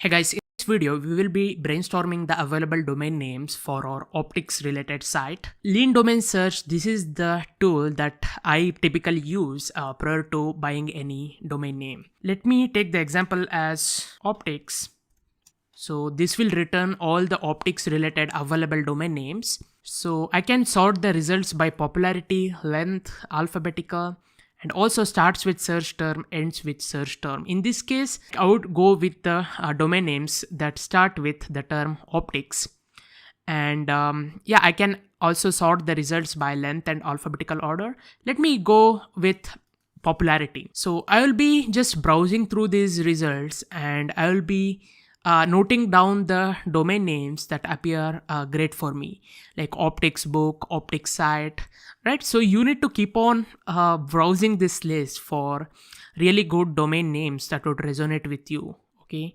Hey guys, in this video we will be brainstorming the available domain names for our optics related site. Lean Domain Search, this is the tool that I typically use prior to buying any domain name. Let me take the example as optics. So this will return all the optics related available domain names. So I can sort the results by popularity, length, alphabetical, and also starts with search term, ends with search term. In this case, I would go with the domain names that start with the term optics. And yeah, I can also sort the results by length and alphabetical order. Let me go with popularity. So I will be just browsing through these results and I will be noting down the domain names that appear great for me, like optics book, optics site, right? So you need to keep on browsing this list for really good domain names that would resonate with you. Okay,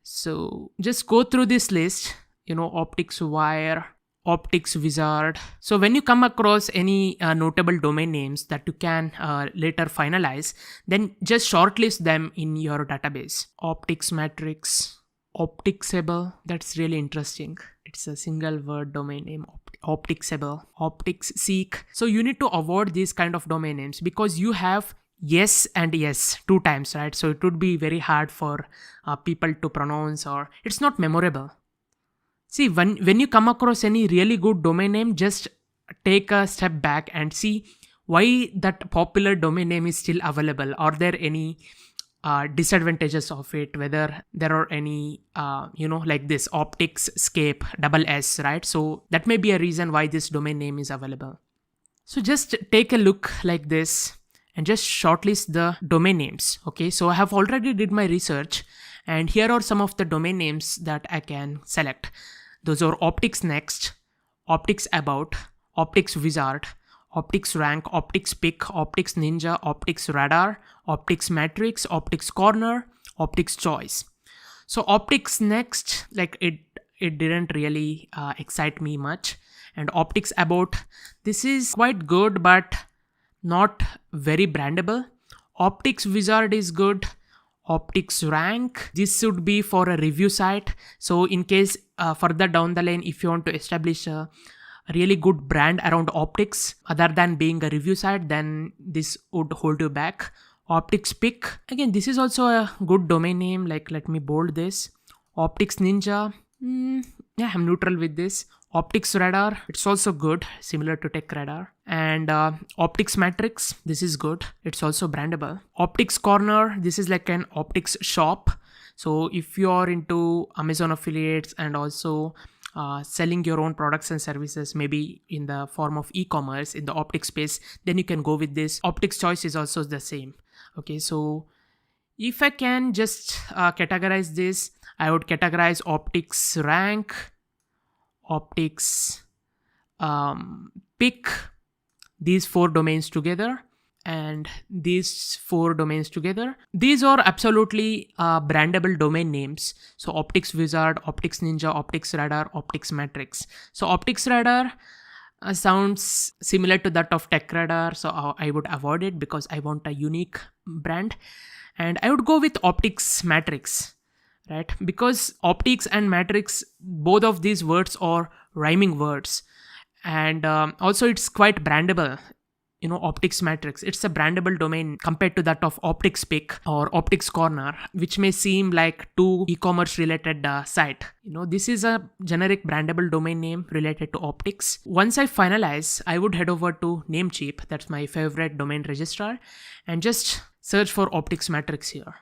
so just go through this list, optics wire, optics wizard. So when you come across any notable domain names that you can later finalize, then just shortlist them in your database. Optics matrix, Opticsable, that's really interesting. It's a single word domain name. Opticsable, Optics Seek. So you need to avoid these kind of domain names because you have yes and yes two times, right? So it would be very hard for people to pronounce, or it's not memorable. See, when you come across any really good domain name, just take a step back and see why that popular domain name is still available. Are there any disadvantages of it, whether there are any like this Opticscape double S, right? So that may be a reason why this domain name is available. So just take a look like this and just shortlist the domain names. Okay, so I have already did my research and here are some of the domain names that I can select. Those are Optics Next, Optics About, Optics Wizard, Optics Rank, Optics Pick, Optics Ninja, Optics Radar, Optics Matrix, Optics Corner, Optics Choice. So Optics Next, like it didn't really excite me much. And Optics About, this is quite good but not very brandable. Optics Wizard is good. Optics Rank, this should be for a review site. So in case further down the line, if you want to establish a really good brand around optics other than being a review site, then this would hold you back. Optics Pick, again, this is also a good domain name. Like, let me bold this. Optics Ninja, yeah, I'm neutral with this. Optics Radar, it's also good, similar to Tech Radar. And Optics Matrix, this is good, it's also brandable. Optics Corner, this is like an optics shop. So if you are into Amazon affiliates and also selling your own products and services, maybe in the form of e-commerce in the optics space, then you can go with this. Optics Choice is also the same. Okay, so if I can just categorize this, I would categorize Optics Rank, Optics Pick, these four domains together, and these four domains together. These are absolutely brandable domain names. So Optics Wizard, Optics Ninja, Optics Radar, Optics Matrix. So Optics Radar sounds similar to that of Tech Radar, so I would avoid it because I want a unique brand. And I would go with Optics Matrix, right? Because optics and matrix, both of these words are rhyming words. And also it's quite brandable. Optics Matrix, it's a brandable domain compared to that of Optics Pick or Optics Corner, which may seem like two e-commerce related site. This is a generic brandable domain name related to optics. Once I finalize, I would head over to Namecheap, that's my favorite domain registrar, and just search for Optics Matrix here.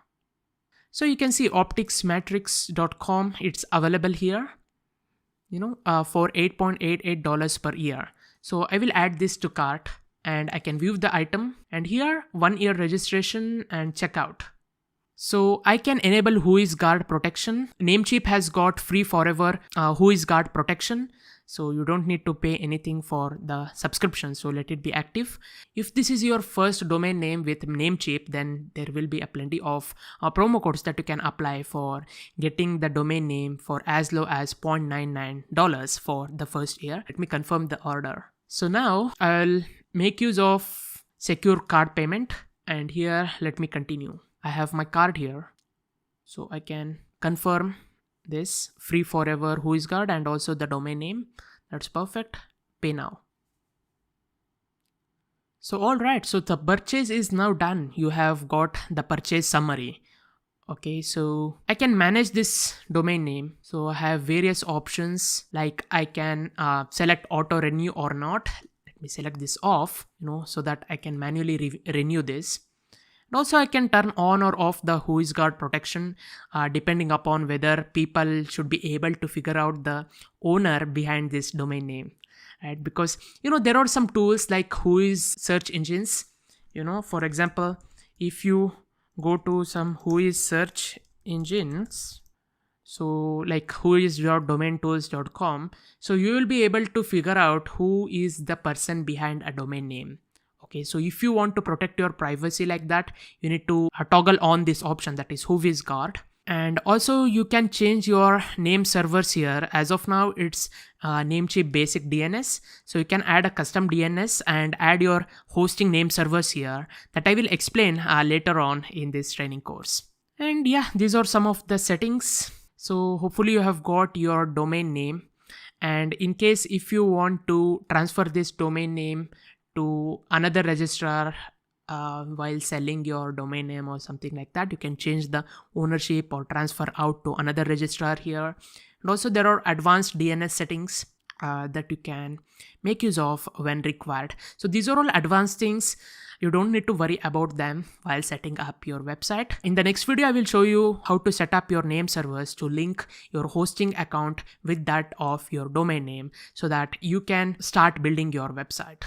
So you can see opticsmatrix.com, it's available here, for $8.88 per year. So I will add this to cart and I can view the item, and here 1 year registration and checkout. So I can enable WhoisGuard protection. Namecheap has got free forever WhoisGuard protection. So you don't need to pay anything for the subscription. So let it be active. If this is your first domain name with Namecheap, then there will be a plenty of promo codes that you can apply for getting the domain name for as low as $0.99 for the first year. Let me confirm the order. So now I'll make use of secure card payment, and here let me continue. I have my card here, so I can confirm this free forever WhoisGuard and also the domain name. That's perfect. Pay now. So alright, so the purchase is now done. You have got the purchase summary. Okay, so I can manage this domain name. So I have various options, like I can select auto renew or not. Let me select this off, so that I can manually renew this. And also I can turn on or off the WhoisGuard protection depending upon whether people should be able to figure out the owner behind this domain name. Right? Because there are some tools like Whois search engines. For example, if you go to some Whois search engines, so like whois.domaintools.com, so you will be able to figure out who is the person behind a domain name. Okay, so if you want to protect your privacy like that, you need to toggle on this option, that is WhoisGuard. And also you can change your name servers here. As of now, it's Namecheap basic DNS. So you can add a custom DNS and add your hosting name servers here, that I will explain later on in this training course. And yeah, these are some of the settings. So hopefully you have got your domain name. And in case if you want to transfer this domain name to another registrar while selling your domain name or something like that, you can change the ownership or transfer out to another registrar here. And also there are advanced DNS settings that you can make use of when required. So these are all advanced things. You don't need to worry about them while setting up your website. In the next video, I will show you how to set up your name servers to link your hosting account with that of your domain name so that you can start building your website.